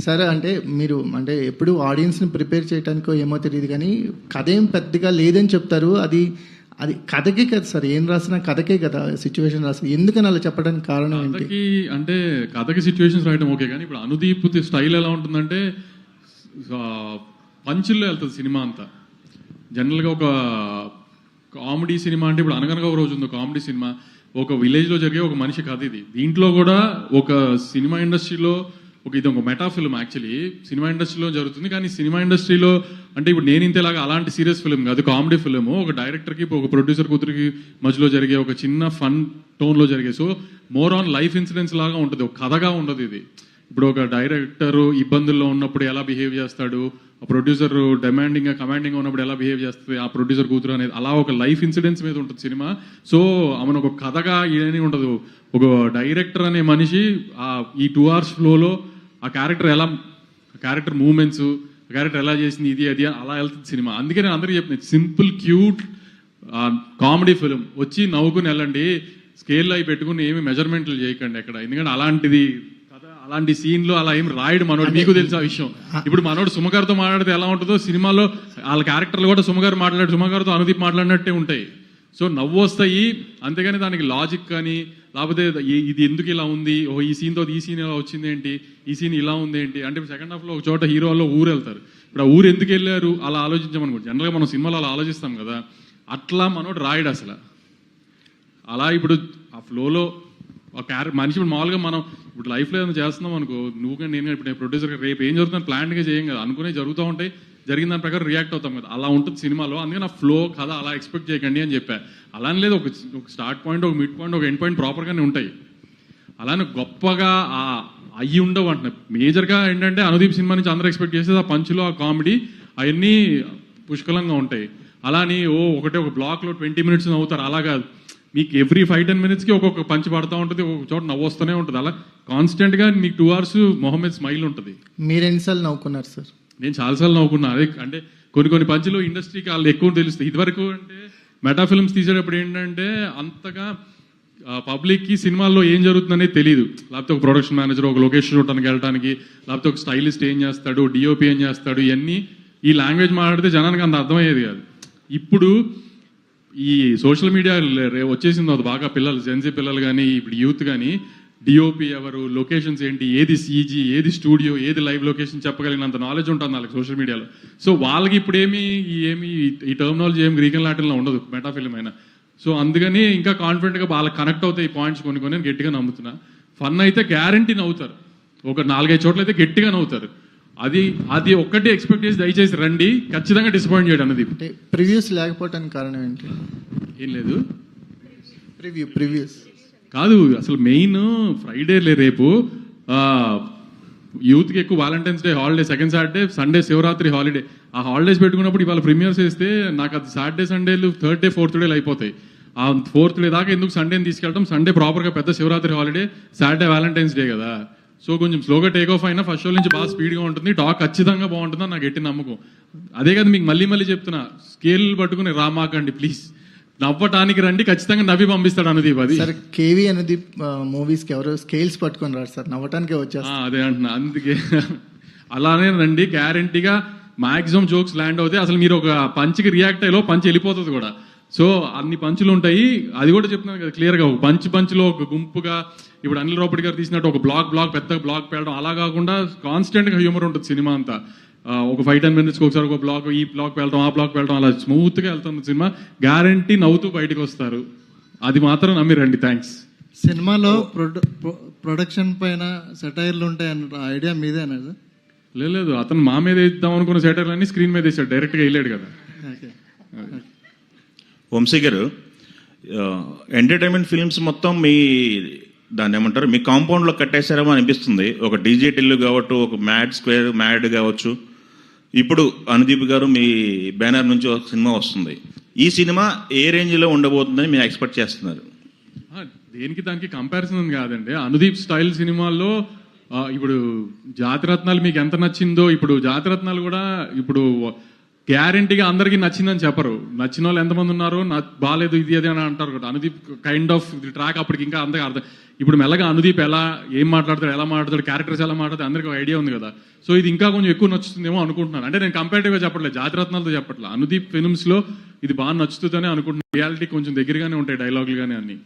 సరే, అంటే మీరు అంటే ఎప్పుడు ఆడియన్స్ని ప్రిపేర్ చేయడానికో ఏమో తెలియదు, కానీ కథ ఏం పెద్దగా లేదని చెప్తారు. అది అది కథకే కదా సార్, ఏం రాసినా కథకే కదా సిచ్యువేషన్ రాసి, ఎందుకని అలా చెప్పడానికి కారణం ఏంటి? కథకి అంటే కథకి సిచ్యువేషన్స్ రాయడం ఓకే, కానీ ఇప్పుడు అనుదీప్ స్టైల్ ఎలా ఉంటుందంటే పంచుల్లో వెళ్తుంది సినిమా అంతా. జనరల్గా ఒక కామెడీ సినిమా అంటే ఇప్పుడు అనగనగా ఒక రోజు ఉంది కామెడీ సినిమా, ఒక విలేజ్లో జరిగే ఒక మనిషి కథ ఇది. దీంట్లో కూడా ఒక సినిమా ఇండస్ట్రీలో ఇది ఒక మెటా ఫిల్మ్ యాక్చువల్లీ సినిమా ఇండస్ట్రీలో జరుగుతుంది. కానీ సినిమా ఇండస్ట్రీలో అంటే ఇప్పుడు నేను ఇంతేలాగా అలాంటి సీరియస్ ఫిల్మ్ కాదు, కామెడీ ఫిల్మ్. ఒక డైరెక్టర్కి ఒక ప్రొడ్యూసర్ కూతురికి మధ్యలో జరిగే ఒక చిన్న ఫన్ టోన్లో జరిగే, so more on life incidents లాగా ఉంటుంది, ఒక కథగా ఉండదు ఇది. ఇప్పుడు ఒక డైరెక్టర్ ఇబ్బందుల్లో ఉన్నప్పుడు ఎలా బిహేవ్ చేస్తాడు, ఆ ప్రొడ్యూసర్ డిమాండింగ్గా కమాండింగ్గా ఉన్నప్పుడు ఎలా బిహేవ్ చేస్తుంది ఆ ప్రొడ్యూసర్ కూతురు అనేది, అలా ఒక లైఫ్ ఇన్సిడెంట్స్ మీద ఉంటుంది సినిమా. సో ఆమెను ఒక కథగా ఏమీ ఉండదు. ఒక డైరెక్టర్ అనే మనిషి ఈ 2 hours ఫ్లోలో ఆ క్యారెక్టర్ మూమెంట్స్, ఆ క్యారెక్టర్ ఎలా చేసింది ఇది అది అలా వెళ్తుంది సినిమా. అందుకే నేను అందరికీ చెప్పిన సింపుల్ క్యూట్ కామెడీ ఫిలిం, వచ్చి నవ్వుకుని వెళ్ళండి, స్కేల్లో అవి పెట్టుకుని ఏమి మెజర్మెంట్లు చేయకండి ఎక్కడ. ఎందుకంటే అలాంటిది అలాంటి సీన్లు అలా ఏం రాయడు మనోడు, మీకు తెలుసు ఆ విషయం. ఇప్పుడు మనోడు సుమగారితో మాట్లాడితే ఎలా ఉంటుందో సినిమాలో వాళ్ళ క్యారెక్టర్లు కూడా సుమగారితో అనుదీప్ మాట్లాడినట్టే ఉంటాయి. సో నవ్వు వస్తాయి, అంతేగాని దానికి లాజిక్ కానీ లేకపోతే ఇది ఎందుకు ఇలా ఉంది, ఈ సీన్తో ఈ సీన్ ఇలా వచ్చింది ఏంటి, ఈ సీన్ ఇలా ఉంది ఏంటి అంటే సెకండ్ హాఫ్లో ఒక చోట హీరో వాళ్ళు ఊరు వెళ్తారు, ఇప్పుడు ఆ ఊరు ఎందుకు వెళ్ళారు అలా ఆలోచించమనుకో. జనరల్గా మనం సినిమాలో అలా ఆలోచిస్తాం కదా, అట్లా మనోడు రాయడు అసలు. అలా ఇప్పుడు ఆ ఫ్లోలో మనిషి ఇప్పుడు మామూలుగా మనం ఇప్పుడు లైఫ్లో ఏదైనా చేస్తున్నాం అనుకో, నువ్వు కానీ నేను ఇప్పుడు ప్రొడ్యూసర్ రేపు ఏం జరుగుతుందని ప్లాన్గా చేయం కదా, అనుకునే జరుగుతూ ఉంటాయి, జరిగిన దాని ప్రకారం రియాక్ట్ అవుతాం కదా, అలా ఉంటుంది సినిమాలో. అందుకని ఆ ఫ్లో కథ అలా ఎక్స్పెక్ట్ చేయకండి అని చెప్పా. అలానే లేదు, ఒక స్టార్ట్ పాయింట్, ఒక మిడ్ పాయింట్, ఒక ఎండ్ పాయింట్ ప్రాపర్గానే ఉంటాయి. అలానే గొప్పగా అయ్యి ఉండవు అంటున్నా. మేజర్గా ఏంటంటే అనుదీప్ సినిమా నుంచి అందరూ ఎక్స్పెక్ట్ చేసేది ఆ పంచులో ఆ కామెడీ అవన్నీ పుష్కలంగా ఉంటాయి. అలాని ఒక బ్లాక్లో 20 minutes నవ్వుతారు, అలా కాదు. మీకు ఎవ్రీ 5-10 minutesకి ఒక్కొక్క పంచి పడుతూ ఉంటుంది, ఒక్కొక్క చోట నవ్వు వస్తూనే ఉంటుంది. అలా కాన్స్టెంట్గా మీకు 2 hours మొహమ్మద్ స్మైల్ ఉంటుంది. మీరు ఎన్నిసార్లు నవ్వుకున్నారు సార్? నేను చాలాసార్లు నవ్వుకున్నా. అదే అంటే కొన్ని పంచులు ఇండస్ట్రీకి వాళ్ళు ఎక్కువ తెలుస్తాయి. ఇదివరకు అంటే మెటా ఫిల్మ్స్ తీసేటప్పుడు ఏంటంటే అంతగా పబ్లిక్కి సినిమాల్లో ఏం జరుగుతుందనేది తెలియదు. లేకపోతే ఒక ప్రొడక్షన్ మేనేజర్ ఒక లొకేషన్ చూడటానికి వెళ్ళడానికి, లేకపోతే ఒక స్టైలిస్ట్ ఏం చేస్తాడు, డిఓపి ఏం చేస్తాడు, ఇవన్నీ ఈ లాంగ్వేజ్ మాట్లాడితే జనానికి అంత అర్థమయ్యేది కాదు. ఇప్పుడు ఈ సోషల్ మీడియా వచ్చేసింది అది బాగా, పిల్లలు జెన్సీ పిల్లలు కానీ ఇప్పుడు యూత్ కానీ డిఓపి ఎవరు, లొకేషన్స్ ఏంటి, ఏది సీజీ, ఏది స్టూడియో, ఏది లైవ్ లొకేషన్ చెప్పగలిగినంత నాలెడ్జ్ ఉంటుంది వాళ్ళకి సోషల్ మీడియాలో. సో వాళ్ళకి ఇప్పుడు ఏమి ఈ టర్మినాలజీ ఏమి గ్రీక్ అండ్ లాటిన్లో ఉండదు మెటా ఫిల్మ్ అయినా. సో అందుకని ఇంకా కాన్ఫిడెంట్గా వాళ్ళకి కనెక్ట్ అవుతాయి ఈ పాయింట్స్ కొన్ని గట్టిగా నమ్ముతున్నా. ఫన్ అయితే గ్యారంటీ నవ్వుతారు, ఒక 4-5 చోట్ల అయితే గట్టిగా నవ్వుతారు. అది ఒక్కటి ఎక్స్పెక్ట్ చేసి దయచేసి రండి, ఖచ్చితంగా డిసప్పాయింట్ చేయడం. అనేది ప్రివ్యూస్ లేకపోవడానికి కారణం ఏంటి? ఏం లేదు, ప్రివ్యూస్ కాదు అసలు మెయిన్ ఫ్రైడే రేపు యూత్కి ఎక్కువ Valentine's day holiday, second Saturday, Sunday Shivaratri holiday. ఆ హాలిడేస్ పెట్టుకున్నప్పుడు ఇవాళ ప్రీమియర్స్ వేస్తే నాకు అది సాటర్డే సండేలు 3rd డే 4th డేలు అయిపోతాయి. ఆ 4th డే దాకా ఎందుకు సండేని తీసుకెళ్ళడం, సండే ప్రాపర్గా పెద్ద Shivaratri holiday, Saturday Valentine's day కదా. సో కొంచెం స్లోగా టేక్ ఆఫ్ అయినా ఫస్ట్ షో నుంచి బాగా స్పీడ్గా ఉంటుంది, టాక్ ఖచ్చితంగా బాగుంటుందని నాకు గట్టి నమ్మకం. అదే కదా మీకు మళ్ళీ చెప్తున్నా, స్కేల్ పట్టుకుని రామాకండి ప్లీజ్, నవ్వటానికి రండి, ఖచ్చితంగా నవ్వి పంపిస్తాడు అనుదీప్. అది సార్ కేవీ అనుదీప్ మూవీస్కి ఎవరు స్కేల్స్ పట్టుకొని రారు సార్, నవ్వటానికే వచ్చేస్తారు. అదే అంటున్నా, అందుకే అలానే రండి, గ్యారంటీగా మాక్సిమం జోక్స్ ల్యాండ్ అవుతాయి. అసలు మీరు ఒక పంచ్కి రియాక్ట్ అయ్యేలో పంచ్ వెళ్ళిపోతుంది కూడా. సో అన్ని పంచులు ఉంటాయి, అది కూడా చెప్తున్నాను కదా క్లియర్గా. ఒక పంచులో ఒక గుంపుగా ఇప్పుడు అనిల్ రావుపూడి గారు తీసినట్టు ఒక బ్లాక్ పెద్ద బ్లాక్ పెట్టడం అలా కాకుండా కాన్స్టెంట్గా హ్యూమర్ ఉంటుంది సినిమా అంతా. ఒక 5-10 minutesకి ఒకసారి ఒక బ్లాక్, ఈ బ్లాక్ వెళ్ళడం ఆ బ్లాక్ వెళ్ళడం, అలా స్మూత్గా వెళ్తుంది సినిమా. గ్యారంటీ నవ్వుతూ బయటకు వస్తారు, అది మాత్రం నమ్మి రండి. థ్యాంక్స్. సినిమాలో ప్రొడక్షన్ పైన సెటైర్లు ఉంటాయన్న ఐడియా మీదేనా సార్? లేదు, అతను మా మీద వేద్దాం అనుకున్న సెటైర్లు అన్ని స్క్రీన్ మీద వేసాడు, డైరెక్ట్గా వెళ్ళాడు కదా. వంశీ గారు, ఎంటర్టైన్మెంట్ ఫిల్మ్స్ మొత్తం దాన్ని ఏమంటారు మీ కాంపౌండ్లో కట్టేశారేమో అనిపిస్తుంది. ఒక డీజే టిల్లు కావచ్చు, ఒక మ్యాడ్ కావచ్చు. ఇప్పుడు అనుదీప్ గారు మీ బ్యానర్ నుంచి ఒక సినిమా వస్తుంది. ఈ సినిమా ఏ రేంజ్లో ఉండబోతుందని మీరు ఎక్స్పెక్ట్ చేస్తున్నారు? దేనికి దానికి కంపారిజన్ కాదండి. అనుదీప్ స్టైల్ సినిమాల్లో ఇప్పుడు జాతిరత్నాలు మీకు ఎంత నచ్చిందో, ఇప్పుడు జాతిరత్నాలు కూడా ఇప్పుడు గ్యారంటీగా అందరికీ నచ్చిందని చెప్పరు. నచ్చిన వాళ్ళు ఎంతమంది ఉన్నారు, బాగాలేదు ఇది అది అని అంటారు కదా. అనుదీప్ కైండ్ ఆఫ్ ట్రాక్ అప్పటికి ఇంకా అంతగా అర్థం. ఇప్పుడు మెల్లగా అనుదీప్ ఏం మాట్లాడతాడు, ఎలా మాట్లాడతాడు, క్యారెక్టర్స్ ఎలా మాట్లాడతాడు అందరికీ ఒక ఐడియా ఉంది కదా. సో ఇది ఇంకా కొంచెం ఎక్కువ నచ్చుతుందేమో అనుకుంటున్నాను. అంటే నేను కంపేరిటివ్గా చెప్పట్లేదు, జాతిరత్నాలతో చెప్పట్లేదు, అనుదీప్ ఫిల్మ్స్ లో ఇది బాగా నచ్చుతుందని అనుకుంటున్నాను. రియాలిటీ కొంచెం దగ్గరగానే ఉంటాయి డైలాగులు కానీ అన్ని.